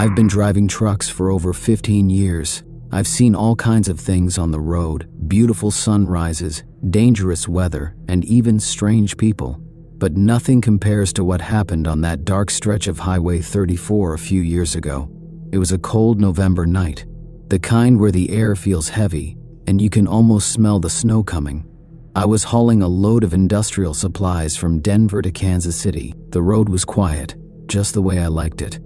I've been driving trucks for over 15 years. I've seen all kinds of things on the road, beautiful sunrises, dangerous weather, and even strange people. But nothing compares to what happened on that dark stretch of Highway 34 a few years ago. It was a cold November night, the kind where the air feels heavy and you can almost smell the snow coming. I was hauling a load of industrial supplies from Denver to Kansas City. The road was quiet, just the way I liked it.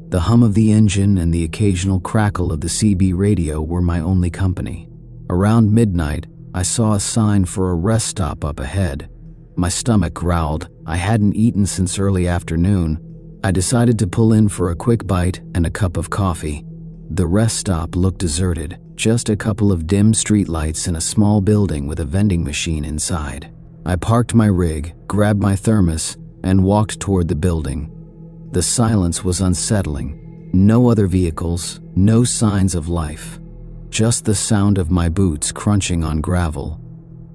The hum of the engine and the occasional crackle of the CB radio were my only company. Around midnight, I saw a sign for a rest stop up ahead. My stomach growled. I hadn't eaten since early afternoon. I decided to pull in for a quick bite and a cup of coffee. The rest stop looked deserted, just a couple of dim streetlights in a small building with a vending machine inside. I parked my rig, grabbed my thermos, and walked toward the building. The silence was unsettling. No other vehicles, no signs of life. Just the sound of my boots crunching on gravel.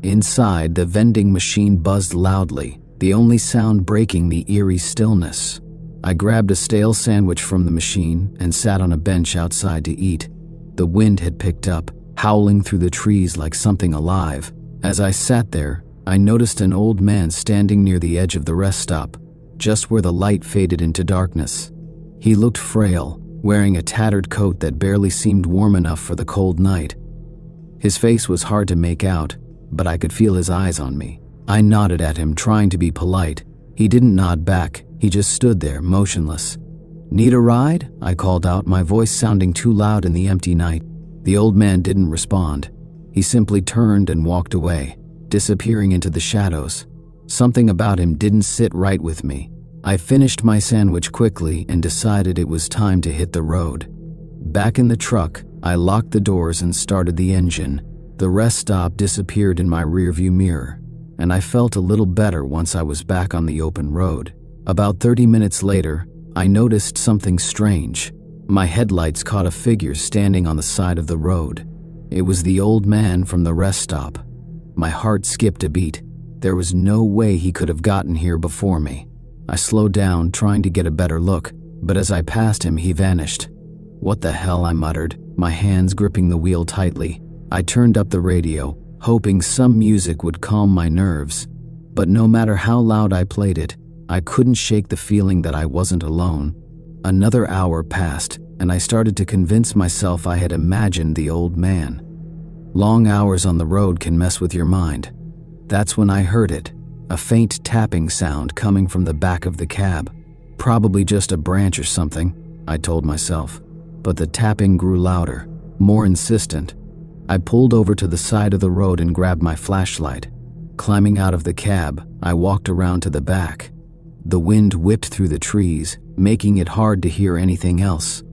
Inside, the vending machine buzzed loudly, the only sound breaking the eerie stillness. I grabbed a stale sandwich from the machine and sat on a bench outside to eat. The wind had picked up, howling through the trees like something alive. As I sat there, I noticed an old man standing near the edge of the rest stop, just where the light faded into darkness. He looked frail, wearing a tattered coat that barely seemed warm enough for the cold night. His face was hard to make out, but I could feel his eyes on me. I nodded at him, trying to be polite. He didn't nod back. He just stood there, motionless. "Need a ride?" I called out, my voice sounding too loud in the empty night. The old man didn't respond. He simply turned and walked away, disappearing into the shadows. Something about him didn't sit right with me. I finished my sandwich quickly and decided it was time to hit the road. Back in the truck, I locked the doors and started the engine. The rest stop disappeared in my rearview mirror, and I felt a little better once I was back on the open road. About 30 minutes later, I noticed something strange. My headlights caught a figure standing on the side of the road. It was the old man from the rest stop. My heart skipped a beat. There was no way he could have gotten here before me. I slowed down, trying to get a better look, but as I passed him, he vanished. "What the hell?" I muttered, my hands gripping the wheel tightly. I turned up the radio, hoping some music would calm my nerves. But no matter how loud I played it, I couldn't shake the feeling that I wasn't alone. Another hour passed, and I started to convince myself I had imagined the old man. Long hours on the road can mess with your mind. That's when I heard it, a faint tapping sound coming from the back of the cab. Probably just a branch or something, I told myself. But the tapping grew louder, more insistent. I pulled over to the side of the road and grabbed my flashlight. Climbing out of the cab, I walked around to the back. The wind whipped through the trees, making it hard to hear anything else.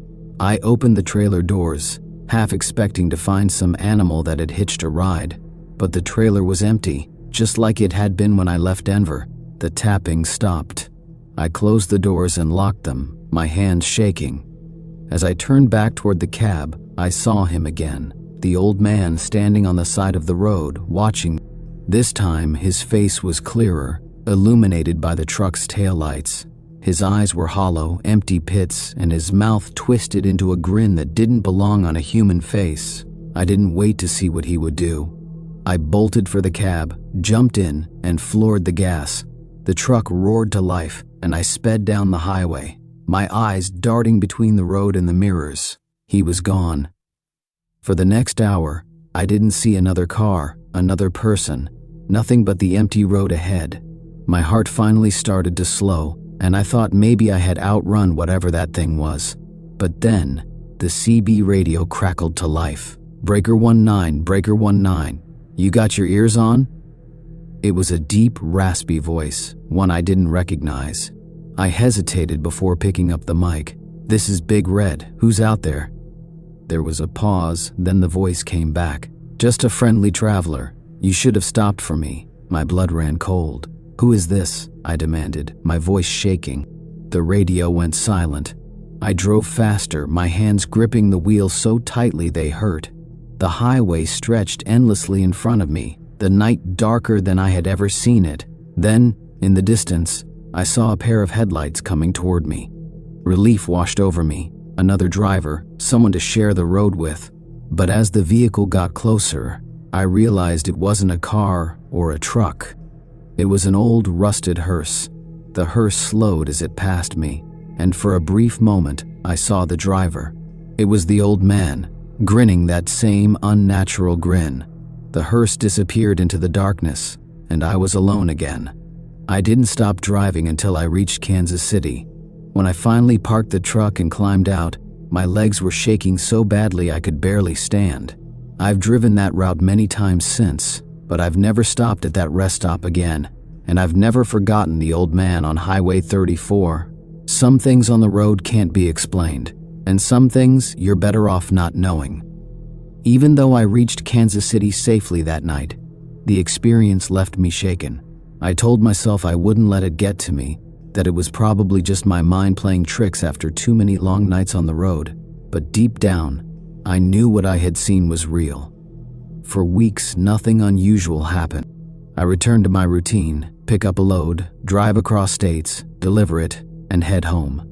I opened the trailer doors, half expecting to find some animal that had hitched a ride. But the trailer was empty, just like it had been when I left Denver. The tapping stopped. I closed the doors and locked them, my hands shaking. As I turned back toward the cab, I saw him again, the old man standing on the side of the road, watching. This time, his face was clearer, illuminated by the truck's taillights. His eyes were hollow, empty pits, and his mouth twisted into a grin that didn't belong on a human face. I didn't wait to see what he would do. I bolted for the cab, jumped in, and floored the gas. The truck roared to life, and I sped down the highway, my eyes darting between the road and the mirrors. He was gone. For the next hour, I didn't see another car, another person, nothing but the empty road ahead. My heart finally started to slow, and I thought maybe I had outrun whatever that thing was. But then, the CB radio crackled to life. "Breaker 19, Breaker 19, you got your ears on?" It was a deep, raspy voice, one I didn't recognize. I hesitated before picking up the mic. "This is Big Red. Who's out there?" There was a pause, then the voice came back. "Just a friendly traveler. You should have stopped for me." My blood ran cold. "Who is this?" I demanded, my voice shaking. The radio went silent. I drove faster, my hands gripping the wheel so tightly they hurt. The highway stretched endlessly in front of me, the night darker than I had ever seen it. Then, in the distance, I saw a pair of headlights coming toward me. Relief washed over me. another driver, someone to share the road with. But as the vehicle got closer, I realized it wasn't a car or a truck. It was an old, rusted hearse. The hearse slowed as it passed me, and for a brief moment, I saw the driver. It was the old man, grinning that same unnatural grin. The hearse disappeared into the darkness, and I was alone again. I didn't stop driving until I reached Kansas City. When I finally parked the truck and climbed out, my legs were shaking so badly I could barely stand. I've driven that route many times since, but I've never stopped at that rest stop again, and I've never forgotten the old man on Highway 34. Some things on the road can't be explained, and some things you're better off not knowing. Even though I reached Kansas City safely that night, the experience left me shaken. I told myself I wouldn't let it get to me, that it was probably just my mind playing tricks after too many long nights on the road, but deep down, I knew what I had seen was real. For weeks, nothing unusual happened. I returned to my routine, pick up a load, drive across states, deliver it, and head home.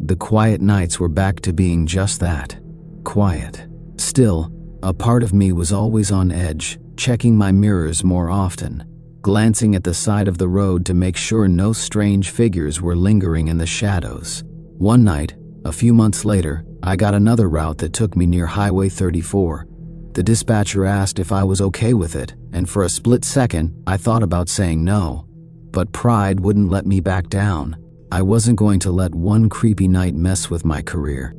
The quiet nights were back to being just that, quiet. Still, a part of me was always on edge, checking my mirrors more often, glancing at the side of the road to make sure no strange figures were lingering in the shadows. One night, a few months later, I got another route that took me near Highway 34. The dispatcher asked if I was okay with it, and for a split second, I thought about saying no. But pride wouldn't let me back down. I wasn't going to let one creepy night mess with my career.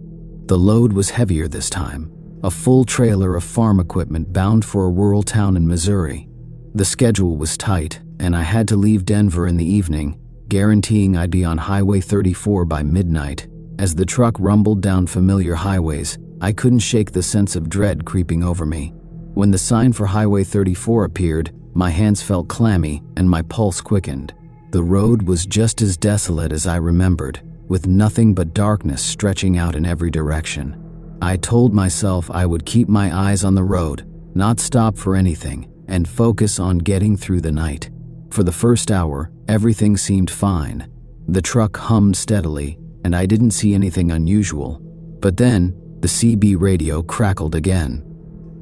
The load was heavier this time, a full trailer of farm equipment bound for a rural town in Missouri. The schedule was tight, and I had to leave Denver in the evening, guaranteeing I'd be on Highway 34 by midnight. As the truck rumbled down familiar highways, I couldn't shake the sense of dread creeping over me. When the sign for Highway 34 appeared, my hands felt clammy and my pulse quickened. The road was just as desolate as I remembered, with nothing but darkness stretching out in every direction. I told myself I would keep my eyes on the road, not stop for anything, and focus on getting through the night. For the first hour, everything seemed fine. The truck hummed steadily, and I didn't see anything unusual. But then, the CB radio crackled again.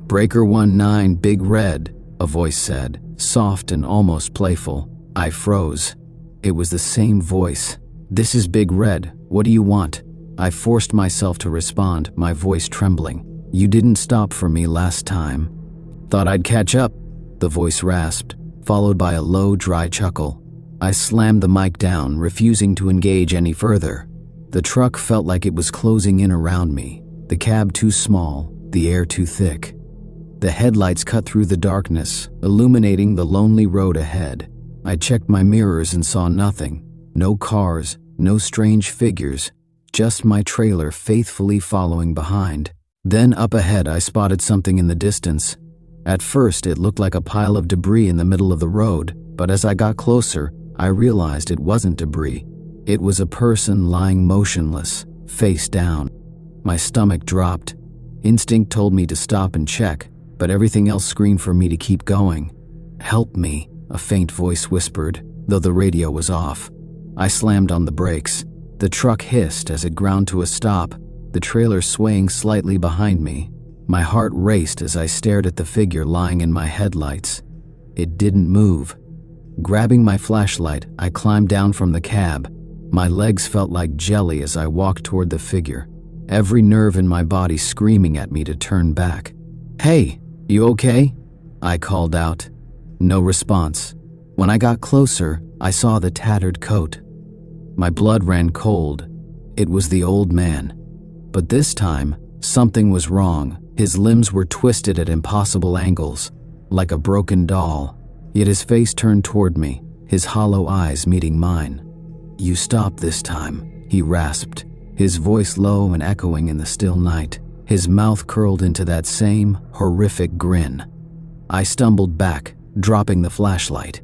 "Breaker 19, Big Red," a voice said, soft and almost playful. I froze. It was the same voice. "This is Big Red. What do you want?" I forced myself to respond, my voice trembling. "You didn't stop for me last time." "Thought I'd catch up," the voice rasped, followed by a low, dry chuckle. I slammed the mic down, refusing to engage any further. The truck felt like it was closing in around me, the cab too small, the air too thick. The headlights cut through the darkness, illuminating the lonely road ahead. I checked my mirrors and saw nothing. No cars, no strange figures, just my trailer faithfully following behind. Then up ahead I spotted something in the distance. At first it looked like a pile of debris in the middle of the road, but as I got closer, I realized it wasn't debris. It was a person lying motionless, face down. My stomach dropped. Instinct told me to stop and check, but everything else screamed for me to keep going. "Help me," a faint voice whispered, though the radio was off. I slammed on the brakes. The truck hissed as it ground to a stop, the trailer swaying slightly behind me. My heart raced as I stared at the figure lying in my headlights. It didn't move. Grabbing my flashlight, I climbed down from the cab. My legs felt like jelly as I walked toward the figure, every nerve in my body screaming at me to turn back. "Hey, you okay?" I called out. No response. When I got closer, I saw the tattered coat. My blood ran cold. It was the old man. But this time, something was wrong. His limbs were twisted at impossible angles, like a broken doll. Yet his face turned toward me, his hollow eyes meeting mine. "You stopped this time," he rasped, his voice low and echoing in the still night. His mouth curled into that same horrific grin. I stumbled back, dropping the flashlight.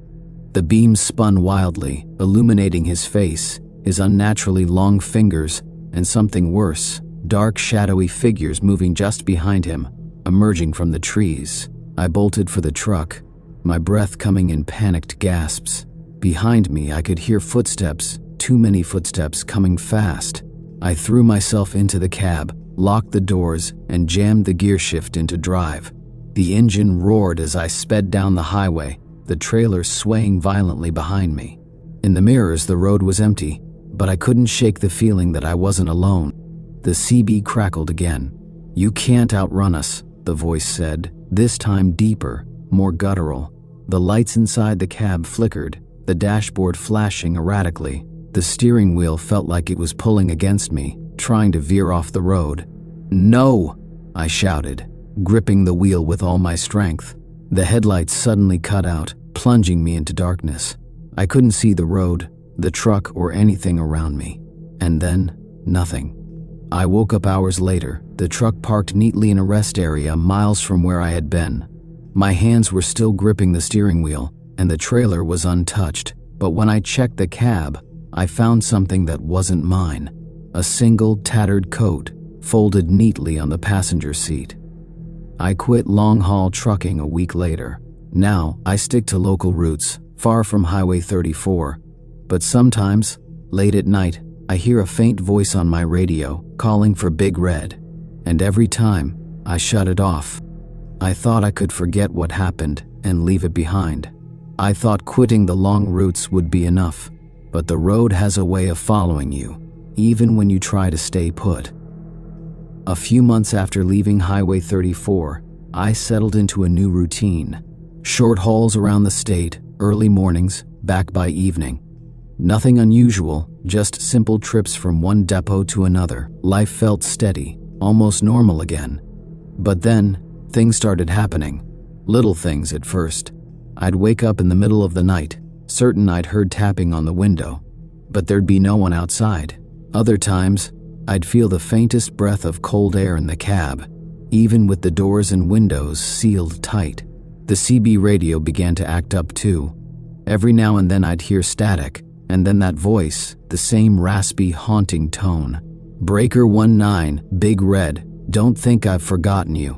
The beam spun wildly, illuminating his face, his unnaturally long fingers, and something worse, dark shadowy figures moving just behind him, emerging from the trees. I bolted for the truck, my breath coming in panicked gasps. Behind me I could hear footsteps, too many footsteps coming fast. I threw myself into the cab, locked the doors, and jammed the gear shift into drive. The engine roared as I sped down the highway, the trailer swaying violently behind me. In the mirrors, the road was empty, but I couldn't shake the feeling that I wasn't alone. The CB crackled again. "You can't outrun us," the voice said, this time deeper, more guttural. The lights inside the cab flickered, the dashboard flashing erratically. The steering wheel felt like it was pulling against me, trying to veer off the road. "No!" I shouted, gripping the wheel with all my strength. The headlights suddenly cut out, plunging me into darkness. I couldn't see the road, the truck, or anything around me. And then, nothing. I woke up hours later, the truck parked neatly in a rest area miles from where I had been. My hands were still gripping the steering wheel, and the trailer was untouched, but when I checked the cab, I found something that wasn't mine. A single tattered coat, folded neatly on the passenger seat. I quit long-haul trucking a week later. Now, I stick to local routes, far from Highway 34. But sometimes, late at night, I hear a faint voice on my radio, calling for Big Red. And every time, I shut it off. I thought I could forget what happened and leave it behind. I thought quitting the long routes would be enough. But the road has a way of following you, even when you try to stay put. A few months after leaving Highway 34, I settled into a new routine. Short hauls around the state, early mornings, back by evening. Nothing unusual, just simple trips from one depot to another. Life felt steady, almost normal again. But then, things started happening. Little things at first. I'd wake up in the middle of the night, certain I'd heard tapping on the window, but there'd be no one outside. Other times, I'd feel the faintest breath of cold air in the cab, even with the doors and windows sealed tight. The CB radio began to act up too. Every now and then I'd hear static, and then that voice, the same raspy, haunting tone. "Breaker 19, Big Red, don't think I've forgotten you."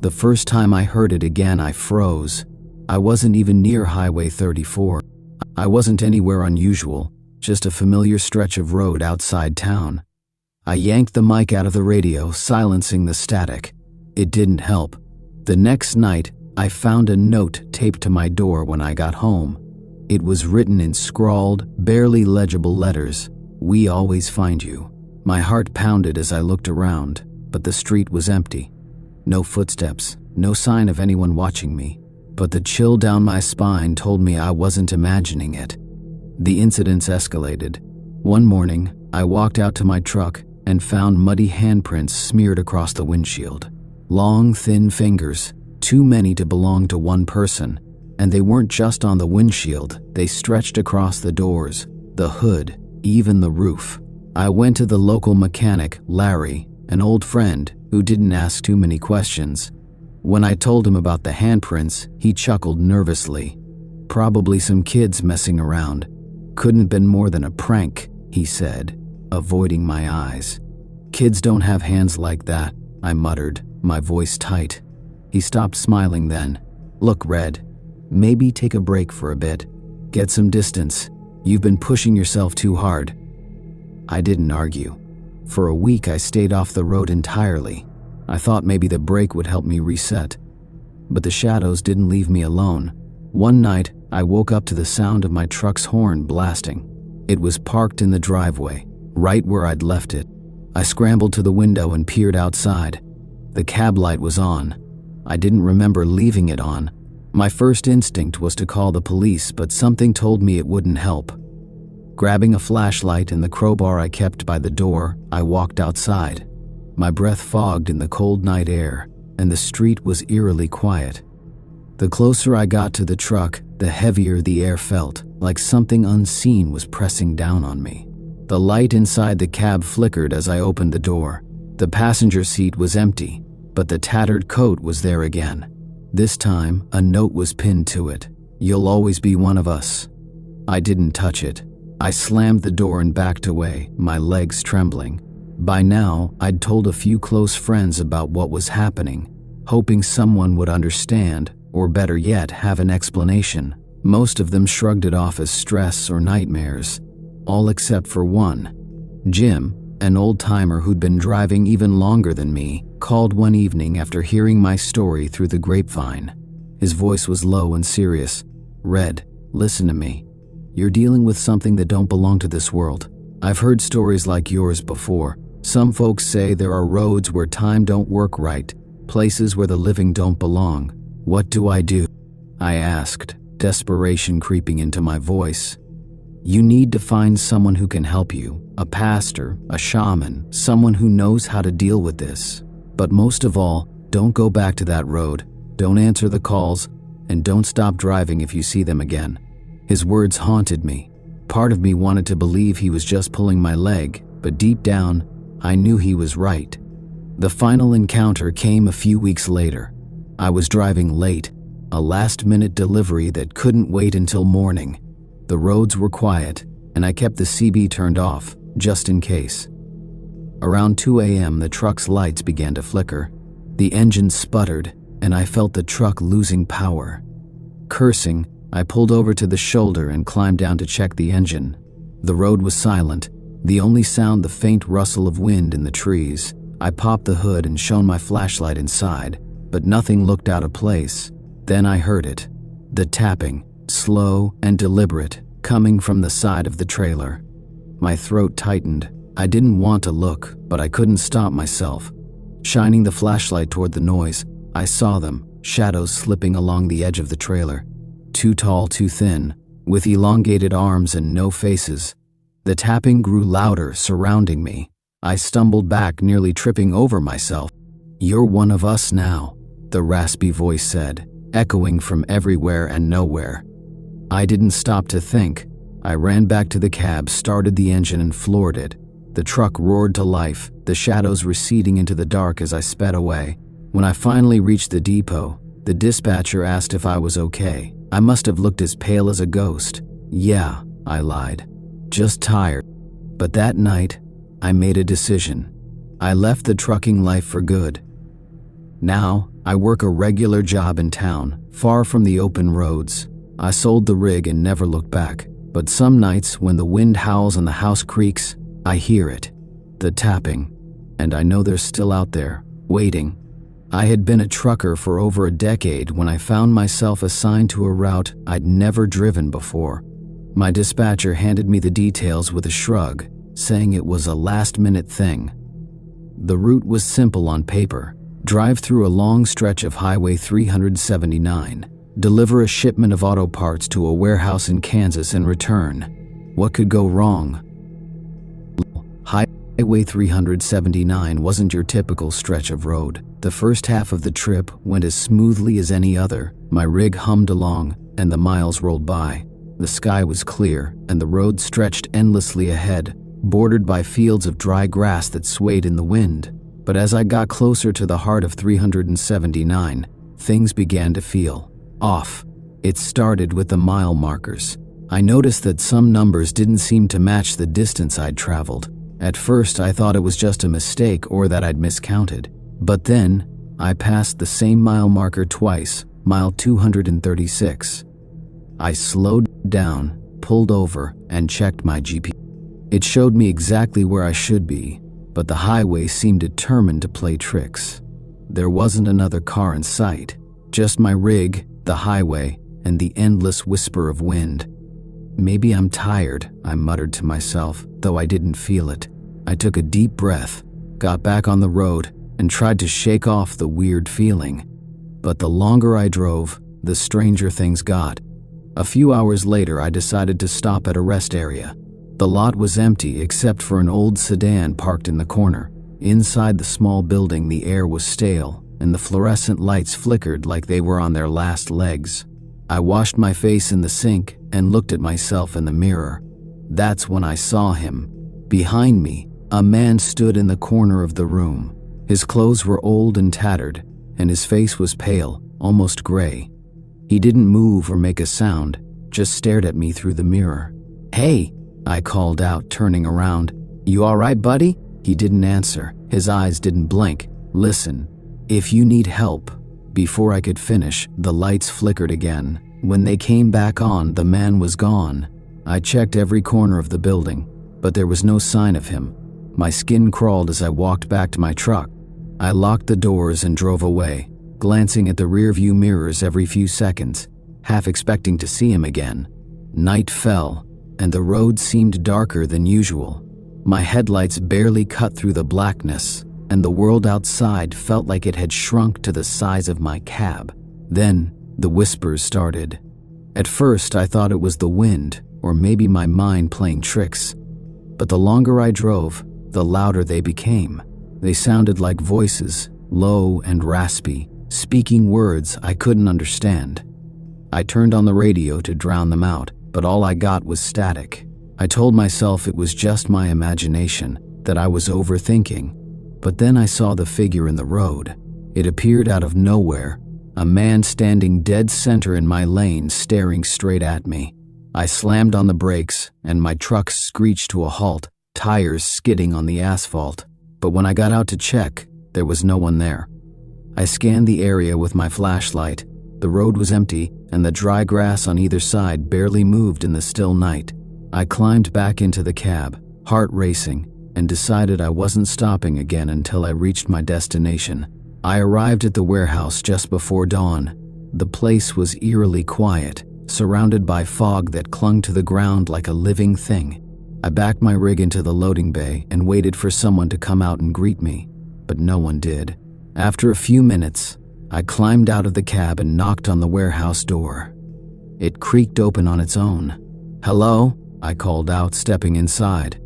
The first time I heard it again, I froze. I wasn't even near Highway 34. I wasn't anywhere unusual, just a familiar stretch of road outside town. I yanked the mic out of the radio, silencing the static. It didn't help. The next night, I found a note taped to my door when I got home. It was written in scrawled, barely legible letters. "We always find you." My heart pounded as I looked around, but the street was empty. No footsteps, no sign of anyone watching me. But the chill down my spine told me I wasn't imagining it. The incidents escalated. One morning, I walked out to my truck and found muddy handprints smeared across the windshield. Long, thin fingers, too many to belong to one person. And they weren't just on the windshield, they stretched across the doors, the hood, even the roof. I went to the local mechanic, Larry, an old friend who didn't ask too many questions. When I told him about the handprints, he chuckled nervously. "Probably some kids messing around. Couldn't have been more than a prank," he said, avoiding my eyes. "Kids don't have hands like that," I muttered, my voice tight. He stopped smiling then. "Look, Red, maybe take a break for a bit. Get some distance. You've been pushing yourself too hard." I didn't argue. For a week I stayed off the road entirely. I thought maybe the break would help me reset. But the shadows didn't leave me alone. One night, I woke up to the sound of my truck's horn blasting. It was parked in the driveway, right where I'd left it. I scrambled to the window and peered outside. The cab light was on. I didn't remember leaving it on. My first instinct was to call the police, but something told me it wouldn't help. Grabbing a flashlight and the crowbar I kept by the door, I walked outside. My breath fogged in the cold night air, and the street was eerily quiet. The closer I got to the truck, the heavier the air felt, like something unseen was pressing down on me. The light inside the cab flickered as I opened the door. The passenger seat was empty, but the tattered coat was there again. This time, a note was pinned to it. "You'll always be one of us." I didn't touch it. I slammed the door and backed away, my legs trembling. By now, I'd told a few close friends about what was happening, hoping someone would understand, or better yet, have an explanation. Most of them shrugged it off as stress or nightmares, all except for one. Jim, an old-timer who'd been driving even longer than me, called one evening after hearing my story through the grapevine. His voice was low and serious. "Red, listen to me. You're dealing with something that don't belong to this world. I've heard stories like yours before. Some folks say there are roads where time don't work right, places where the living don't belong. What do I do?" I asked, desperation creeping into my voice. "You need to find someone who can help you, a pastor, a shaman, someone who knows how to deal with this. But most of all, don't go back to that road, don't answer the calls, and don't stop driving if you see them again." His words haunted me. Part of me wanted to believe he was just pulling my leg, but deep down, I knew he was right. The final encounter came a few weeks later. I was driving late, a last-minute delivery that couldn't wait until morning. The roads were quiet, and I kept the CB turned off, just in case. Around 2 a.m., the truck's lights began to flicker. The engine sputtered, and I felt the truck losing power. Cursing, I pulled over to the shoulder and climbed down to check the engine. The road was silent, the only sound the faint rustle of wind in the trees. I popped the hood and shone my flashlight inside, but nothing looked out of place. Then I heard it. The tapping, slow and deliberate, coming from the side of the trailer. My throat tightened. I didn't want to look, but I couldn't stop myself. Shining the flashlight toward the noise, I saw them, shadows slipping along the edge of the trailer. Too tall, too thin, with elongated arms and no faces. The tapping grew louder, surrounding me. I stumbled back, nearly tripping over myself. "You're one of us now," the raspy voice said, echoing from everywhere and nowhere. I didn't stop to think. I ran back to the cab, started the engine, and floored it. The truck roared to life, the shadows receding into the dark as I sped away. When I finally reached the depot, the dispatcher asked if I was okay. I must have looked as pale as a ghost. "Yeah," I lied. "Just tired." But that night, I made a decision. I left the trucking life for good. Now, I work a regular job in town, far from the open roads. I sold the rig and never looked back. But some nights, when the wind howls and the house creaks, I hear it. The tapping. And I know they're still out there, waiting. I had been a trucker for over a decade when I found myself assigned to a route I'd never driven before. My dispatcher handed me the details with a shrug, saying it was a last-minute thing. The route was simple on paper. Drive through a long stretch of Highway 379, deliver a shipment of auto parts to a warehouse in Kansas and return. What could go wrong? Highway 379 wasn't your typical stretch of road. The first half of the trip went as smoothly as any other. My rig hummed along, and the miles rolled by. The sky was clear, and the road stretched endlessly ahead, bordered by fields of dry grass that swayed in the wind. But as I got closer to the heart of 379, things began to feel off. It started with the mile markers. I noticed that some numbers didn't seem to match the distance I'd traveled. At first, I thought it was just a mistake or that I'd miscounted. But then, I passed the same mile marker twice, mile 236. I slowed down, pulled over, and checked my GPS. It showed me exactly where I should be, but the highway seemed determined to play tricks. There wasn't another car in sight, just my rig, the highway, and the endless whisper of wind. "Maybe I'm tired," I muttered to myself, though I didn't feel it. I took a deep breath, got back on the road, and tried to shake off the weird feeling. But the longer I drove, the stranger things got. A few hours later, I decided to stop at a rest area. The lot was empty except for an old sedan parked in the corner. Inside the small building, the air was stale, and the fluorescent lights flickered like they were on their last legs. I washed my face in the sink and looked at myself in the mirror. That's when I saw him. Behind me, a man stood in the corner of the room. His clothes were old and tattered, and his face was pale, almost gray. He didn't move or make a sound, just stared at me through the mirror. "Hey," I called out, turning around. "You all right, buddy?" He didn't answer. His eyes didn't blink. "Listen, if you need help." Before I could finish, the lights flickered again. When they came back on, the man was gone. I checked every corner of the building, but there was no sign of him. My skin crawled as I walked back to my truck. I locked the doors and drove away, glancing at the rearview mirrors every few seconds, half expecting to see him again. Night fell, and the road seemed darker than usual. My headlights barely cut through the blackness, and the world outside felt like it had shrunk to the size of my cab. Then, the whispers started. At first, I thought it was the wind, or maybe my mind playing tricks. But the longer I drove, the louder they became. They sounded like voices, low and raspy, speaking words I couldn't understand. I turned on the radio to drown them out, but all I got was static. I told myself it was just my imagination, that I was overthinking. But then I saw the figure in the road. It appeared out of nowhere, a man standing dead center in my lane, staring straight at me. I slammed on the brakes, and my truck screeched to a halt, tires skidding on the asphalt. But when I got out to check, there was no one there. I scanned the area with my flashlight. The road was empty, and the dry grass on either side barely moved in the still night. I climbed back into the cab, heart racing, and decided I wasn't stopping again until I reached my destination. I arrived at the warehouse just before dawn. The place was eerily quiet, surrounded by fog that clung to the ground like a living thing. I backed my rig into the loading bay and waited for someone to come out and greet me, but no one did. After a few minutes, I climbed out of the cab and knocked on the warehouse door. It creaked open on its own. "Hello?" I called out, stepping inside.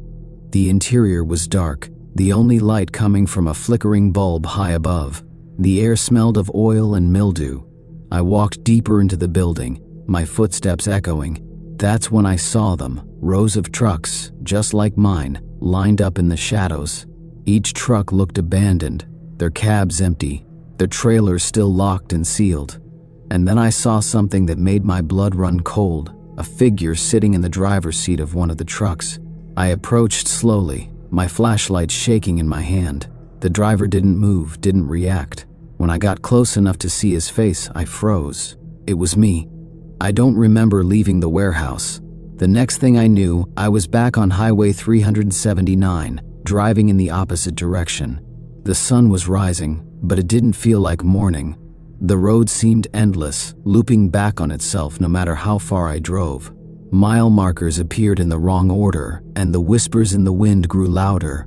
The interior was dark, the only light coming from a flickering bulb high above. The air smelled of oil and mildew. I walked deeper into the building, my footsteps echoing. That's when I saw them, rows of trucks, just like mine, lined up in the shadows. Each truck looked abandoned, their cabs empty, their trailers still locked and sealed. And then I saw something that made my blood run cold, a figure sitting in the driver's seat of one of the trucks. I approached slowly, my flashlight shaking in my hand. The driver didn't move, didn't react. When I got close enough to see his face, I froze. It was me. I don't remember leaving the warehouse. The next thing I knew, I was back on Highway 379, driving in the opposite direction. The sun was rising, but it didn't feel like morning. The road seemed endless, looping back on itself no matter how far I drove. Mile markers appeared in the wrong order, and the whispers in the wind grew louder.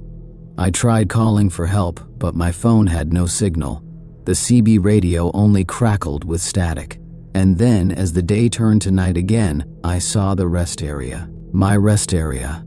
I tried calling for help, but my phone had no signal. The CB radio only crackled with static. And then, as the day turned to night again, I saw the rest area. My rest area.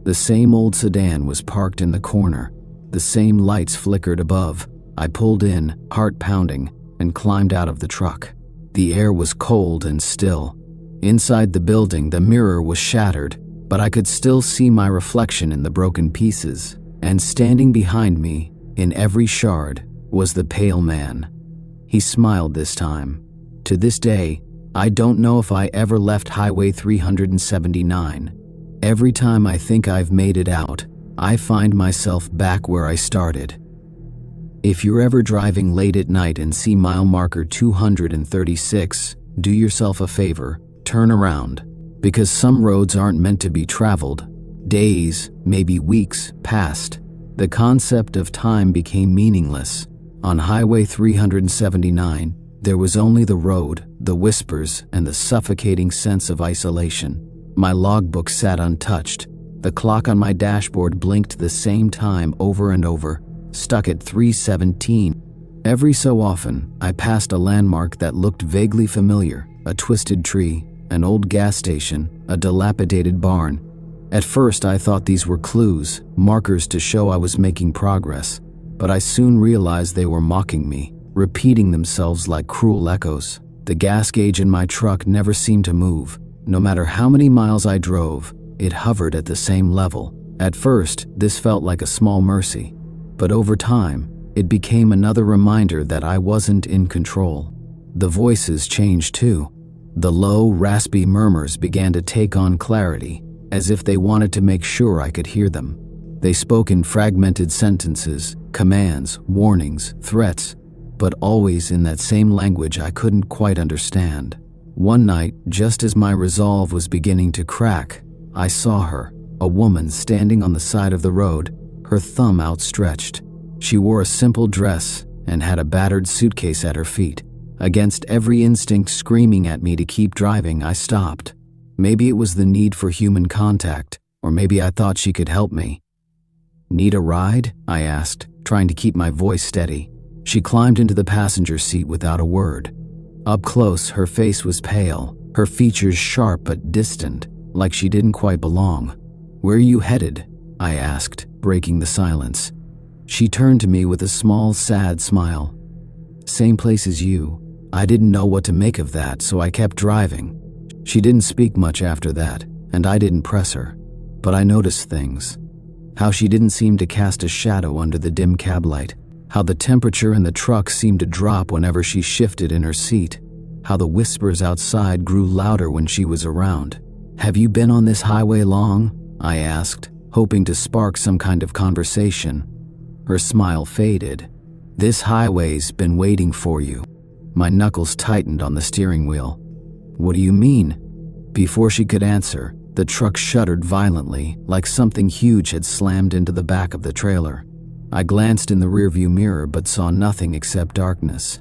The same old sedan was parked in the corner. The same lights flickered above. I pulled in, heart pounding, and climbed out of the truck. The air was cold and still. Inside the building, the mirror was shattered, but I could still see my reflection in the broken pieces. And standing behind me, in every shard, was the pale man. He smiled this time. To this day, I don't know if I ever left Highway 379. Every time I think I've made it out, I find myself back where I started. If you're ever driving late at night and see mile marker 236, do yourself a favor, turn around, because some roads aren't meant to be traveled. Days, maybe weeks, passed. The concept of time became meaningless. On Highway 379, there was only the road, the whispers, and the suffocating sense of isolation. My logbook sat untouched. The clock on my dashboard blinked the same time over and over, stuck at 3:17. Every so often, I passed a landmark that looked vaguely familiar, a twisted tree, an old gas station, a dilapidated barn. At first, I thought these were clues, markers to show I was making progress, but I soon realized they were mocking me, repeating themselves like cruel echoes. The gas gauge in my truck never seemed to move. No matter how many miles I drove, it hovered at the same level. At first, this felt like a small mercy, but over time, it became another reminder that I wasn't in control. The voices changed too. The low, raspy murmurs began to take on clarity, as if they wanted to make sure I could hear them. They spoke in fragmented sentences, commands, warnings, threats, but always in that same language I couldn't quite understand. One night, just as my resolve was beginning to crack, I saw her. A woman standing on the side of the road, her thumb outstretched. She wore a simple dress and had a battered suitcase at her feet. Against every instinct screaming at me to keep driving, I stopped. Maybe it was the need for human contact, or maybe I thought she could help me. "Need a ride?" I asked, trying to keep my voice steady. She climbed into the passenger seat without a word. Up close, her face was pale, her features sharp but distant, like she didn't quite belong. "Where are you headed?" I asked, breaking the silence. She turned to me with a small, sad smile. "Same place as you." I didn't know what to make of that, so I kept driving. She didn't speak much after that, and I didn't press her. But I noticed things. How she didn't seem to cast a shadow under the dim cab light. How the temperature in the truck seemed to drop whenever she shifted in her seat. How the whispers outside grew louder when she was around. "Have you been on this highway long?" I asked, hoping to spark some kind of conversation. Her smile faded. "This highway's been waiting for you." My knuckles tightened on the steering wheel. "What do you mean?" Before she could answer, the truck shuddered violently, like something huge had slammed into the back of the trailer. I glanced in the rearview mirror but saw nothing except darkness.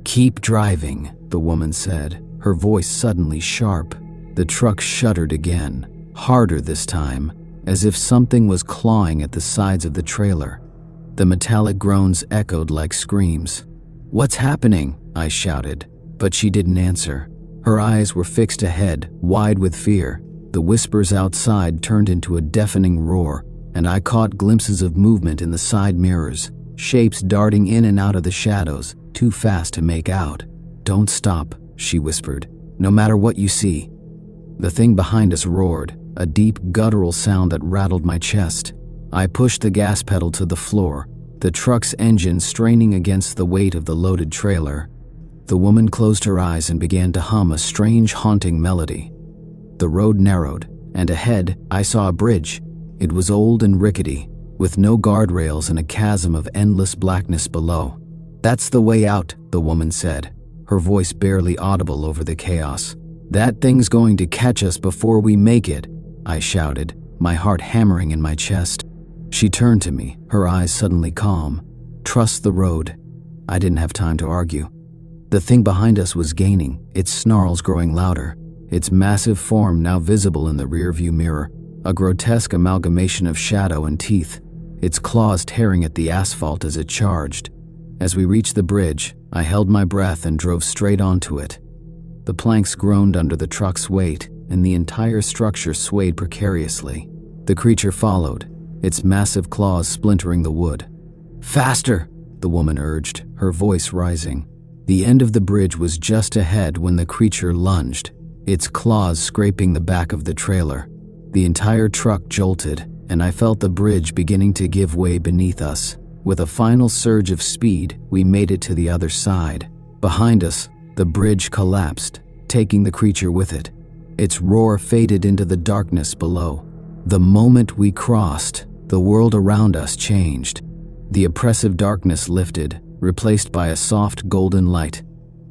"Keep driving," the woman said, her voice suddenly sharp. The truck shuddered again, harder this time, as if something was clawing at the sides of the trailer. The metallic groans echoed like screams. "What's happening?" I shouted, but she didn't answer. Her eyes were fixed ahead, wide with fear. The whispers outside turned into a deafening roar, and I caught glimpses of movement in the side mirrors, shapes darting in and out of the shadows, too fast to make out. "Don't stop," she whispered, "no matter what you see." The thing behind us roared, a deep guttural sound that rattled my chest. I pushed the gas pedal to the floor, the truck's engine straining against the weight of the loaded trailer. The woman closed her eyes and began to hum a strange, haunting melody. The road narrowed, and ahead I saw a bridge. It was old and rickety, with no guardrails and a chasm of endless blackness below. "That's the way out," the woman said, her voice barely audible over the chaos. "That thing's going to catch us before we make it," I shouted, my heart hammering in my chest. She turned to me, her eyes suddenly calm. "Trust the road." I didn't have time to argue. The thing behind us was gaining, its snarls growing louder, its massive form now visible in the rearview mirror, a grotesque amalgamation of shadow and teeth, its claws tearing at the asphalt as it charged. As we reached the bridge, I held my breath and drove straight onto it. The planks groaned under the truck's weight, and the entire structure swayed precariously. The creature followed, its massive claws splintering the wood. "Faster!" the woman urged, her voice rising. The end of the bridge was just ahead when the creature lunged, its claws scraping the back of the trailer. The entire truck jolted, and I felt the bridge beginning to give way beneath us. With a final surge of speed, we made it to the other side. Behind us, the bridge collapsed, taking the creature with it. Its roar faded into the darkness below. The moment we crossed, the world around us changed. The oppressive darkness lifted, replaced by a soft golden light.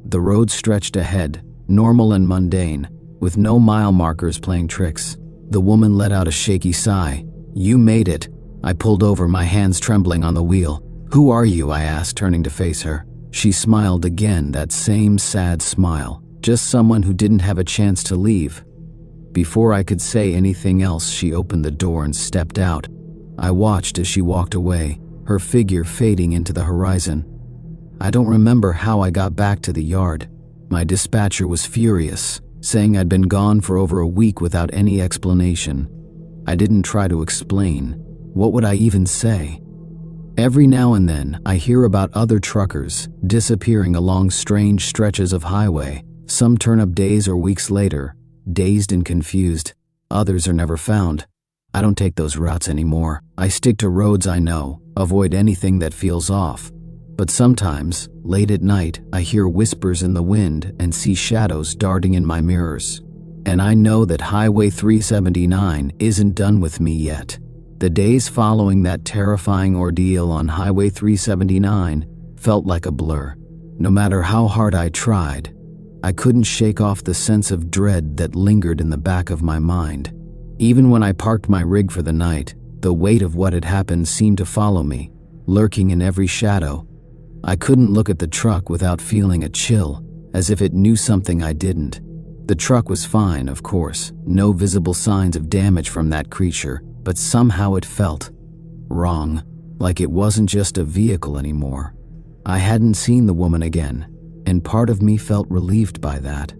The road stretched ahead, normal and mundane, with no mile markers playing tricks. The woman let out a shaky sigh. "You made it." I pulled over, my hands trembling on the wheel. "Who are you?" I asked, turning to face her. She smiled again, that same sad smile. Just someone who didn't have a chance to leave. Before I could say anything else, she opened the door and stepped out. I watched as she walked away, her figure fading into the horizon. I don't remember how I got back to the yard. My dispatcher was furious, saying I'd been gone for over a week without any explanation. I didn't try to explain. What would I even say? Every now and then, I hear about other truckers disappearing along strange stretches of highway. Some turn up days or weeks later, dazed and confused. Others are never found. I don't take those routes anymore. I stick to roads I know, avoid anything that feels off. But sometimes, late at night, I hear whispers in the wind and see shadows darting in my mirrors. And I know that Highway 379 isn't done with me yet. The days following that terrifying ordeal on Highway 379 felt like a blur. No matter how hard I tried, I couldn't shake off the sense of dread that lingered in the back of my mind. Even when I parked my rig for the night, the weight of what had happened seemed to follow me, lurking in every shadow. I couldn't look at the truck without feeling a chill, as if it knew something I didn't. The truck was fine, of course, no visible signs of damage from that creature, but somehow it felt wrong, like it wasn't just a vehicle anymore. I hadn't seen the woman again, and part of me felt relieved by that.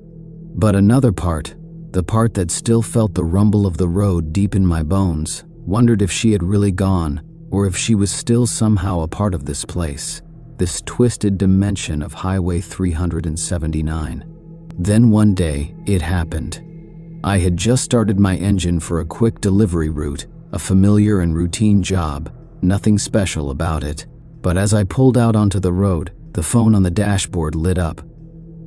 But another part, the part that still felt the rumble of the road deep in my bones, wondered if she had really gone, or if she was still somehow a part of this place, this twisted dimension of Highway 379. Then one day, it happened. I had just started my engine for a quick delivery route, a familiar and routine job, nothing special about it. But as I pulled out onto the road, the phone on the dashboard lit up.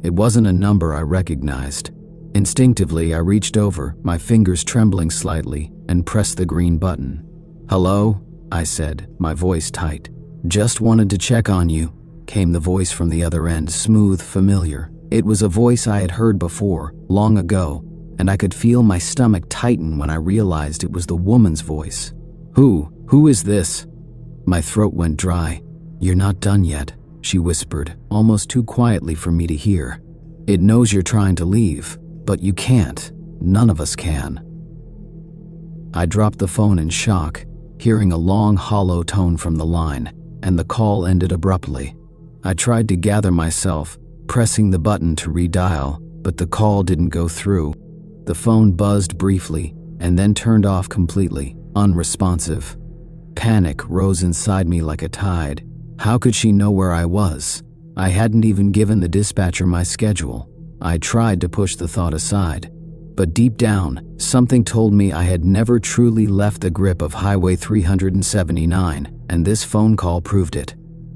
It wasn't a number I recognized. Instinctively, I reached over, my fingers trembling slightly, and pressed the green button. "Hello?" I said, my voice tight. "Just wanted to check on you," came the voice from the other end, smooth, familiar. It was a voice I had heard before, long ago, and I could feel my stomach tighten when I realized it was the woman's voice. Who is this?" My throat went dry. "You're not done yet," she whispered, almost too quietly for me to hear. "It knows you're trying to leave, but you can't. None of us can." I dropped the phone in shock, hearing a long, hollow tone from the line, and the call ended abruptly. I tried to gather myself, pressing the button to redial, but the call didn't go through. The phone buzzed briefly, and then turned off completely, unresponsive. Panic rose inside me like a tide. How could she know where I was? I hadn't even given the dispatcher my schedule. I tried to push the thought aside, but deep down, something told me I had never truly left the grip of Highway 379, and this phone call proved it.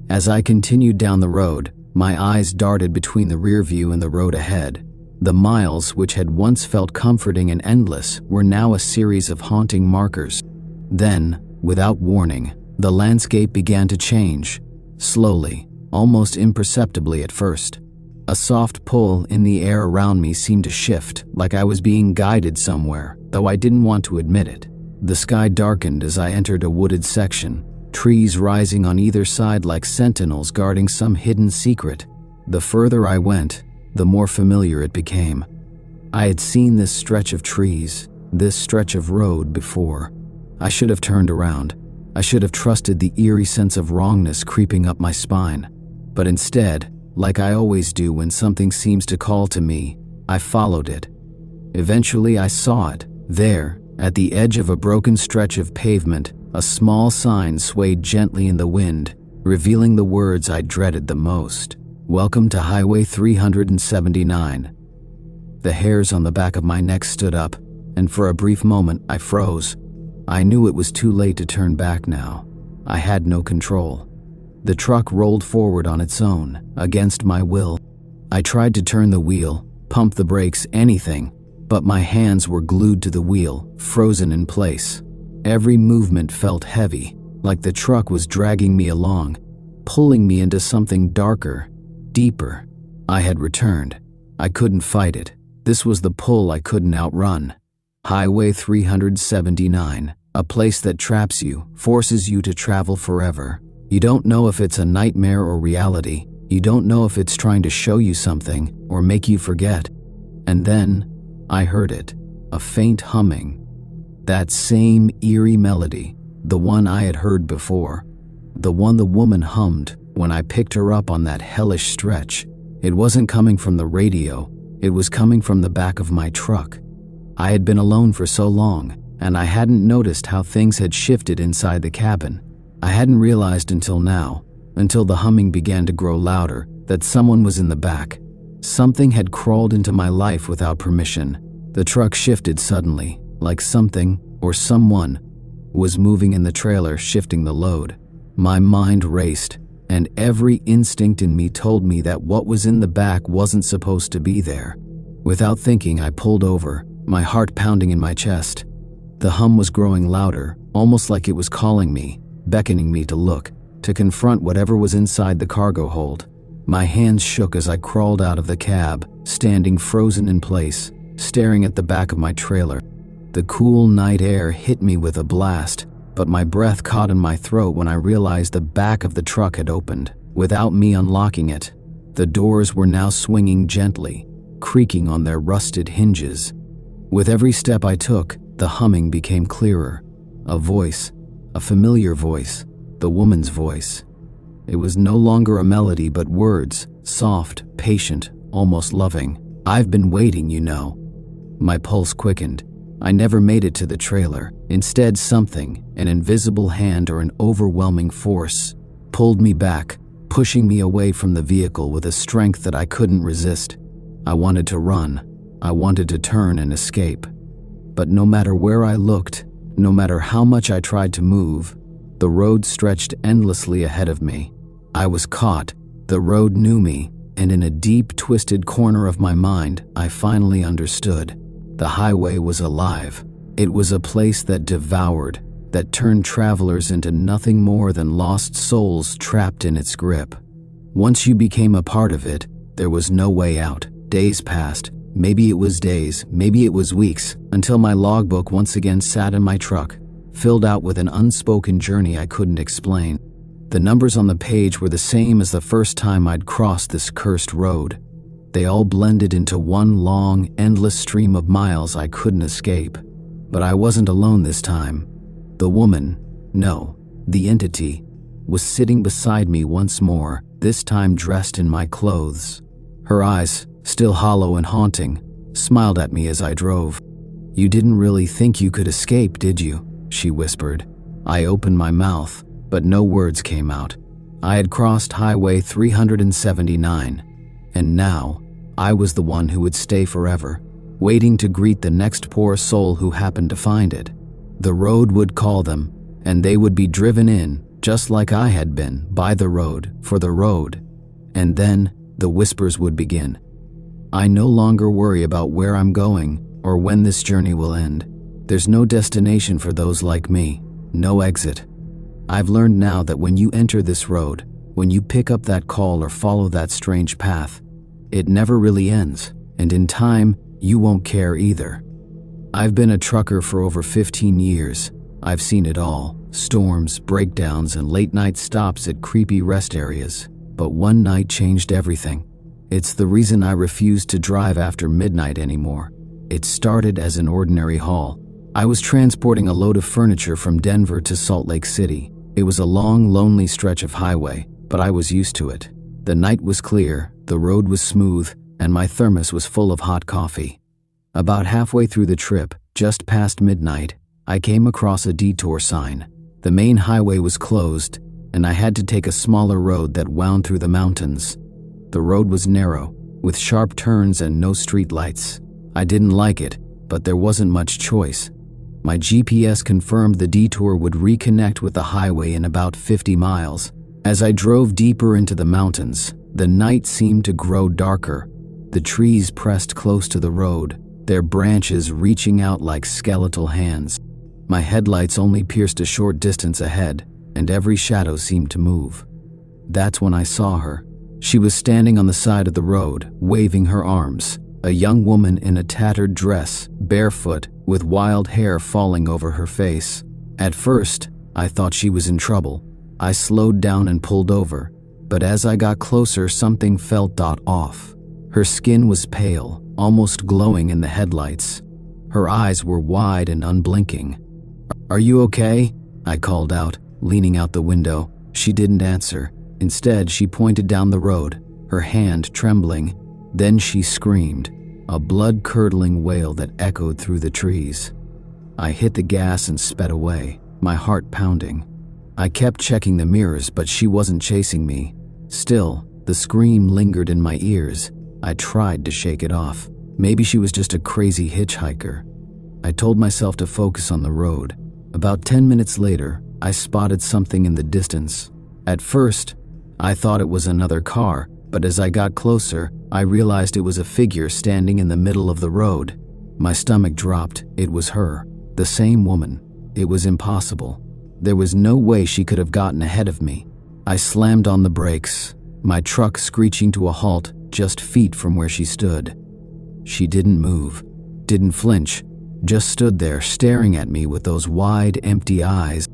As I continued down the road, my eyes darted between the rear view and the road ahead. The miles, which had once felt comforting and endless, were now a series of haunting markers. Then, without warning, the landscape began to change, slowly, almost imperceptibly at first. A soft pull in the air around me seemed to shift, like I was being guided somewhere, though I didn't want to admit it. The sky darkened as I entered a wooded section, trees rising on either side like sentinels guarding some hidden secret. The further I went, the more familiar it became. I had seen this stretch of trees, this stretch of road before. I should have turned around. I should have trusted the eerie sense of wrongness creeping up my spine. But instead, like I always do when something seems to call to me, I followed it. Eventually I saw it. There, at the edge of a broken stretch of pavement, a small sign swayed gently in the wind, revealing the words I dreaded the most. "Welcome to Highway 379. The hairs on the back of my neck stood up, and for a brief moment I froze. I knew it was too late to turn back now. I had no control. The truck rolled forward on its own, against my will. I tried to turn the wheel, pump the brakes, anything, but my hands were glued to the wheel, frozen in place. Every movement felt heavy, like the truck was dragging me along, pulling me into something darker, deeper. I had returned. I couldn't fight it. This was the pull I couldn't outrun. Highway 379, a place that traps you, forces you to travel forever. You don't know if it's a nightmare or reality. You don't know if it's trying to show you something or make you forget. And then, I heard it, a faint humming. That same eerie melody, the one I had heard before. The one the woman hummed when I picked her up on that hellish stretch. It wasn't coming from the radio. It was coming from the back of my truck. I had been alone for so long, and I hadn't noticed how things had shifted inside the cabin. I hadn't realized until now, until the humming began to grow louder, that someone was in the back. Something had crawled into my life without permission. The truck shifted suddenly, like something, or someone, was moving in the trailer, shifting the load. My mind raced, and every instinct in me told me that what was in the back wasn't supposed to be there. Without thinking, I pulled over, my heart pounding in my chest. The hum was growing louder, almost like it was calling me, beckoning me to look, to confront whatever was inside the cargo hold. My hands shook as I crawled out of the cab, standing frozen in place, staring at the back of my trailer. The cool night air hit me with a blast, but my breath caught in my throat when I realized the back of the truck had opened, without me unlocking it. The doors were now swinging gently, creaking on their rusted hinges. With every step I took, the humming became clearer. A voice, a familiar voice, the woman's voice. It was no longer a melody but words, soft, patient, almost loving. "I've been waiting, you know." My pulse quickened. I never made it to the trailer. Instead, something, an invisible hand or an overwhelming force, pulled me back, pushing me away from the vehicle with a strength that I couldn't resist. I wanted to run. I wanted to turn and escape. But no matter where I looked, no matter how much I tried to move, the road stretched endlessly ahead of me. I was caught. The road knew me, and in a deep, twisted corner of my mind, I finally understood. The highway was alive. It was a place that devoured, that turned travelers into nothing more than lost souls trapped in its grip. Once you became a part of it, there was no way out. Days passed. Maybe it was days, maybe it was weeks, until my logbook once again sat in my truck, filled out with an unspoken journey I couldn't explain. The numbers on the page were the same as the first time I'd crossed this cursed road. They all blended into one long, endless stream of miles I couldn't escape. But I wasn't alone this time. The woman, no, the entity, was sitting beside me once more, this time dressed in my clothes. Her eyes, still hollow and haunting, smiled at me as I drove. "You didn't really think you could escape, did you?" she whispered. I opened my mouth, but no words came out. I had crossed Highway 379, and now I was the one who would stay forever, waiting to greet the next poor soul who happened to find it. The road would call them, and they would be driven in, just like I had been, by the road, for the road. And then the whispers would begin. "I no longer worry about where I'm going or when this journey will end. There's no destination for those like me, no exit. I've learned now that when you enter this road, when you pick up that call or follow that strange path, it never really ends, and in time, you won't care either." I've been a trucker for over 15 years. I've seen it all: storms, breakdowns, and late-night stops at creepy rest areas. But one night changed everything. It's the reason I refuse to drive after midnight anymore. It started as an ordinary haul. I was transporting a load of furniture from Denver to Salt Lake City. It was a long, lonely stretch of highway, but I was used to it. The night was clear, the road was smooth, and my thermos was full of hot coffee. About halfway through the trip, just past midnight, I came across a detour sign. The main highway was closed, and I had to take a smaller road that wound through the mountains. The road was narrow, with sharp turns and no street lights. I didn't like it, but there wasn't much choice. My GPS confirmed the detour would reconnect with the highway in about 50 miles. As I drove deeper into the mountains, the night seemed to grow darker. The trees pressed close to the road, their branches reaching out like skeletal hands. My headlights only pierced a short distance ahead, and every shadow seemed to move. That's when I saw her. She was standing on the side of the road, waving her arms. A young woman in a tattered dress, barefoot, with wild hair falling over her face. At first, I thought she was in trouble. I slowed down and pulled over, but as I got closer, something felt off. Her skin was pale, almost glowing in the headlights. Her eyes were wide and unblinking. "Are you okay?" I called out, leaning out the window. She didn't answer. Instead, she pointed down the road, her hand trembling. Then she screamed, a blood-curdling wail that echoed through the trees. I hit the gas and sped away, my heart pounding. I kept checking the mirrors, but she wasn't chasing me. Still, the scream lingered in my ears. I tried to shake it off. Maybe she was just a crazy hitchhiker. I told myself to focus on the road. About 10 minutes later, I spotted something in the distance. At first, I thought it was another car, but as I got closer, I realized it was a figure standing in the middle of the road. My stomach dropped. It was her, the same woman. It was impossible. There was no way she could have gotten ahead of me. I slammed on the brakes, my truck screeching to a halt just feet from where she stood. She didn't move, didn't flinch, just stood there staring at me with those wide, empty eyes.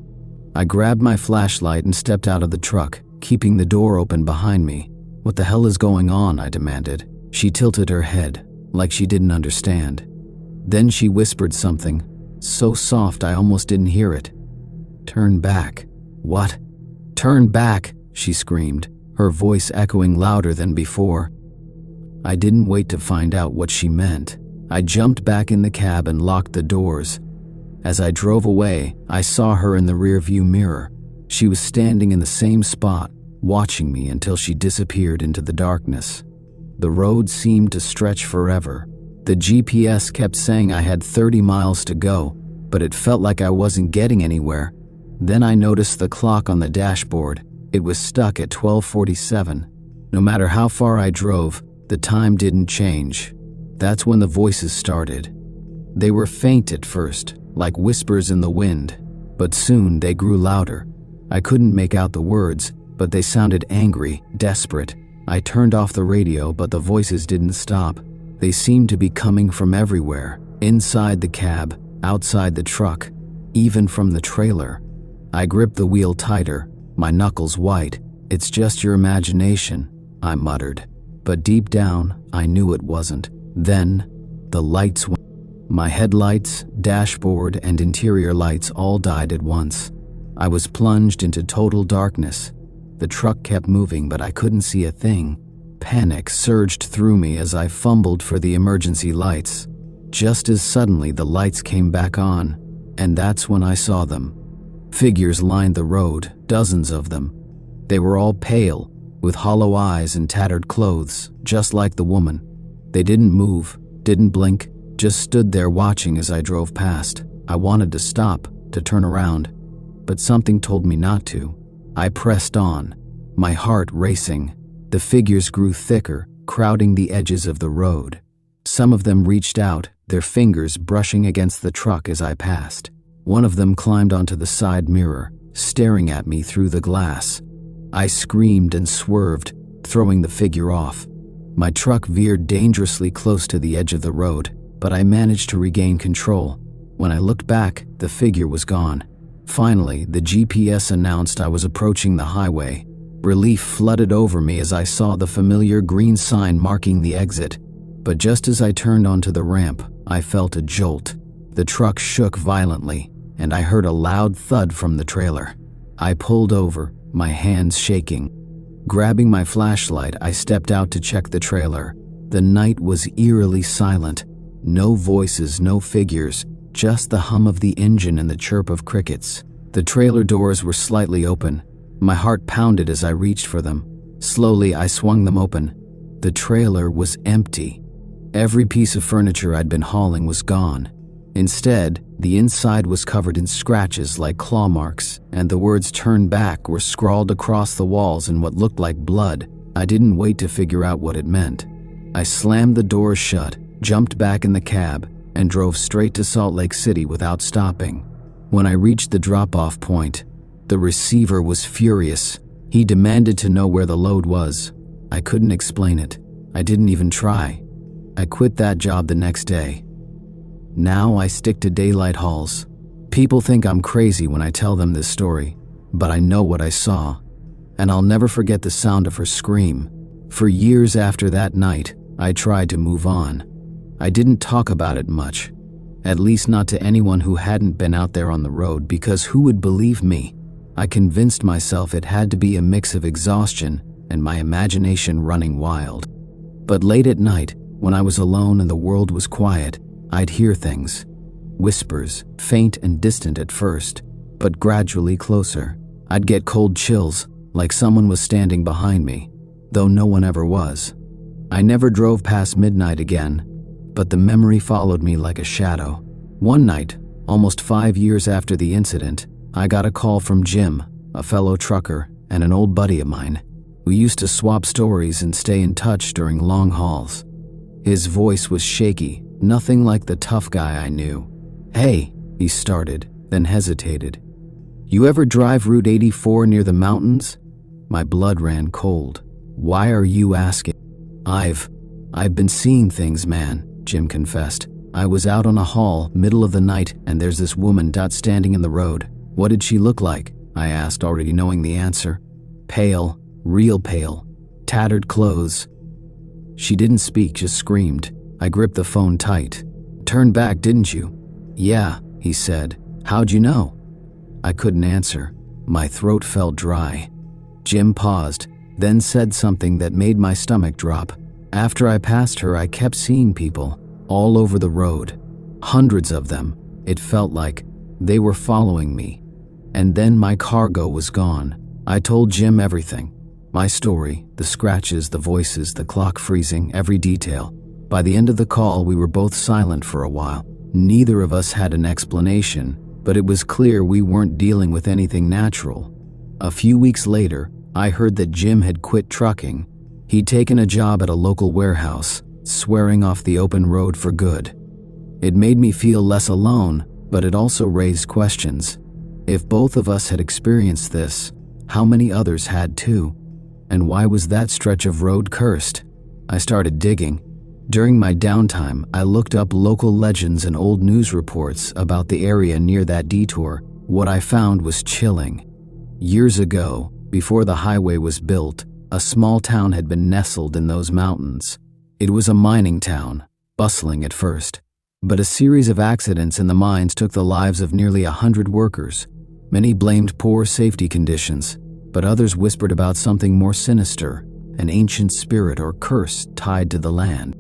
I grabbed my flashlight and stepped out of the truck, keeping the door open behind me. "What the hell is going on?" I demanded. She tilted her head, like she didn't understand. Then she whispered something, so soft I almost didn't hear it. "Turn back." "What?" "Turn back," she screamed, her voice echoing louder than before. I didn't wait to find out what she meant. I jumped back in the cab and locked the doors. As I drove away, I saw her in the rearview mirror. She was standing in the same spot, watching me until she disappeared into the darkness. The road seemed to stretch forever. The GPS kept saying I had 30 miles to go, but it felt like I wasn't getting anywhere. Then I noticed the clock on the dashboard. It was stuck at 12:47. No matter how far I drove, the time didn't change. That's when the voices started. They were faint at first, like whispers in the wind, but soon they grew louder. I couldn't make out the words, but they sounded angry, desperate. I turned off the radio, but the voices didn't stop. They seemed to be coming from everywhere, inside the cab, outside the truck, even from the trailer. I gripped the wheel tighter, my knuckles white. "It's just your imagination," I muttered. But deep down, I knew it wasn't. Then, the lights went. My headlights, dashboard, and interior lights all died at once. I was plunged into total darkness. The truck kept moving, but I couldn't see a thing. Panic surged through me as I fumbled for the emergency lights. Just as suddenly, the lights came back on, and that's when I saw them. Figures lined the road, dozens of them. They were all pale, with hollow eyes and tattered clothes, just like the woman. They didn't move, didn't blink, just stood there watching as I drove past. I wanted to stop, to turn around, but something told me not to. I pressed on, my heart racing. The figures grew thicker, crowding the edges of the road. Some of them reached out, their fingers brushing against the truck as I passed. One of them climbed onto the side mirror, staring at me through the glass. I screamed and swerved, throwing the figure off. My truck veered dangerously close to the edge of the road, but I managed to regain control. When I looked back, the figure was gone. Finally, the GPS announced I was approaching the highway. Relief flooded over me as I saw the familiar green sign marking the exit. But just as I turned onto the ramp, I felt a jolt. The truck shook violently, and I heard a loud thud from the trailer. I pulled over, my hands shaking. Grabbing my flashlight, I stepped out to check the trailer. The night was eerily silent. No voices, no figures, just the hum of the engine and the chirp of crickets. The trailer doors were slightly open. My heart pounded as I reached for them. Slowly, I swung them open. The trailer was empty. Every piece of furniture I'd been hauling was gone. Instead, the inside was covered in scratches like claw marks, and the words "turn back" were scrawled across the walls in what looked like blood. I didn't wait to figure out what it meant. I slammed the doors shut, jumped back in the cab, and drove straight to Salt Lake City without stopping. When I reached the drop-off point, the receiver was furious. He demanded to know where the load was. I couldn't explain it. I didn't even try. I quit that job the next day. Now I stick to daylight hauls. People think I'm crazy when I tell them this story, but I know what I saw, and I'll never forget the sound of her scream. For years after that night, I tried to move on. I didn't talk about it much, at least not to anyone who hadn't been out there on the road, because who would believe me? I convinced myself it had to be a mix of exhaustion and my imagination running wild. But late at night, when I was alone and the world was quiet, I'd hear things. Whispers, faint and distant at first, but gradually closer. I'd get cold chills, like someone was standing behind me, though no one ever was. I never drove past midnight again, but the memory followed me like a shadow. One night, almost 5 years after the incident, I got a call from Jim, a fellow trucker and an old buddy of mine. We used to swap stories and stay in touch during long hauls. His voice was shaky, nothing like the tough guy I knew. "Hey," he started, then hesitated. "You ever drive Route 84 near the mountains?" My blood ran cold. "Why are you asking?" I've been seeing things, man," Jim confessed. I was out on a haul, middle of the night, and there's this woman standing in the road. What did she look like? I asked, already knowing the answer. Pale, real pale, tattered clothes. She didn't speak, just screamed. I gripped the phone tight. Turned back, didn't you? Yeah, he said. How'd you know? I couldn't answer. My throat felt dry. Jim paused, then said something that made my stomach drop. After I passed her, I kept seeing people all over the road. Hundreds of them. It felt like they were following me. And then my cargo was gone. I told Jim everything. My story, the scratches, the voices, the clock freezing, every detail. By the end of the call, we were both silent for a while. Neither of us had an explanation, but it was clear we weren't dealing with anything natural. A few weeks later, I heard that Jim had quit trucking. He'd taken a job at a local warehouse, swearing off the open road for good. It made me feel less alone, but it also raised questions. If both of us had experienced this, how many others had too? And why was that stretch of road cursed? I started digging. During my downtime, I looked up local legends and old news reports about the area near that detour. What I found was chilling. Years ago, before the highway was built, a small town had been nestled in those mountains. It was a mining town, bustling at first. But a series of accidents in the mines took the lives of nearly 100 workers. Many blamed poor safety conditions, but others whispered about something more sinister, an ancient spirit or curse tied to the land.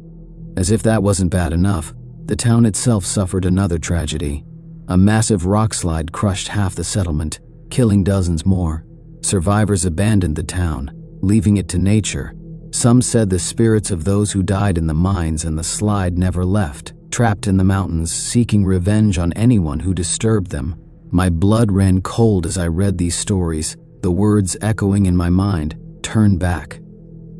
As if that wasn't bad enough, the town itself suffered another tragedy. A massive rockslide crushed half the settlement, killing dozens more. Survivors abandoned the town, leaving it to nature. Some said the spirits of those who died in the mines and the slide never left, trapped in the mountains, seeking revenge on anyone who disturbed them. My blood ran cold as I read these stories, the words echoing in my mind, "Turn back."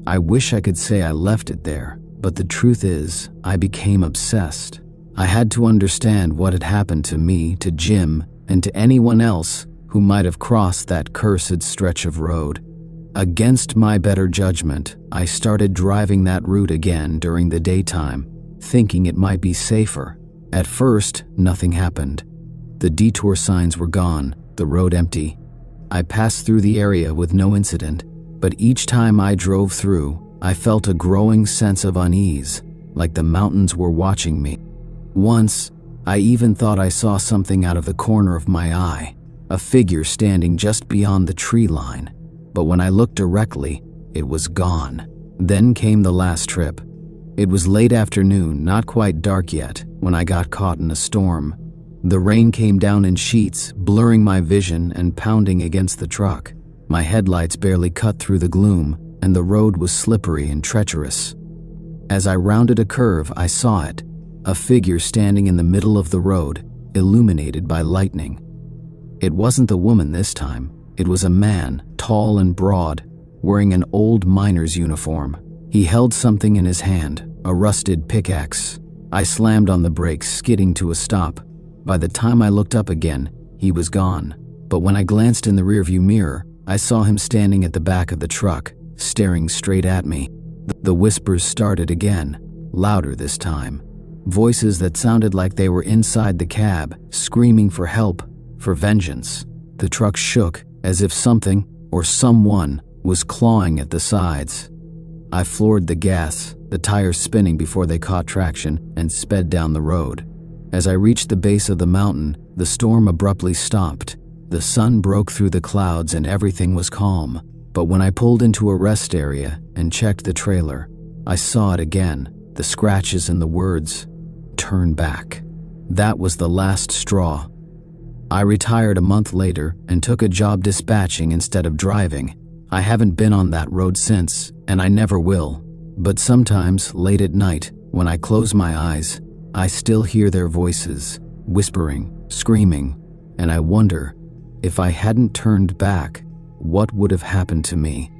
I wish I could say I left it there, but the truth is, I became obsessed. I had to understand what had happened to me, to Jim, and to anyone else who might have crossed that cursed stretch of road. Against my better judgment, I started driving that route again during the daytime, thinking it might be safer. At first, nothing happened. The detour signs were gone, the road empty. I passed through the area with no incident, but each time I drove through, I felt a growing sense of unease, like the mountains were watching me. Once, I even thought I saw something out of the corner of my eye, a figure standing just beyond the tree line. But when I looked directly, it was gone. Then came the last trip. It was late afternoon, not quite dark yet, when I got caught in a storm. The rain came down in sheets, blurring my vision and pounding against the truck. My headlights barely cut through the gloom, and the road was slippery and treacherous. As I rounded a curve, I saw it, a figure standing in the middle of the road, illuminated by lightning. It wasn't the woman this time. It was a man, tall and broad, wearing an old miner's uniform. He held something in his hand, a rusted pickaxe. I slammed on the brakes, skidding to a stop. By the time I looked up again, he was gone. But when I glanced in the rearview mirror, I saw him standing at the back of the truck, staring straight at me. The whispers started again, louder this time. Voices that sounded like they were inside the cab, screaming for help, for vengeance. The truck shook, as if something, or someone, was clawing at the sides. I floored the gas, the tires spinning before they caught traction, and sped down the road. As I reached the base of the mountain, the storm abruptly stopped. The sun broke through the clouds and everything was calm. But when I pulled into a rest area and checked the trailer, I saw it again, the scratches and the words, "Turn back." That was the last straw. I retired a month later and took a job dispatching instead of driving. I haven't been on that road since, and I never will. But sometimes, late at night, when I close my eyes, I still hear their voices, whispering, screaming, and I wonder, if I hadn't turned back, what would have happened to me?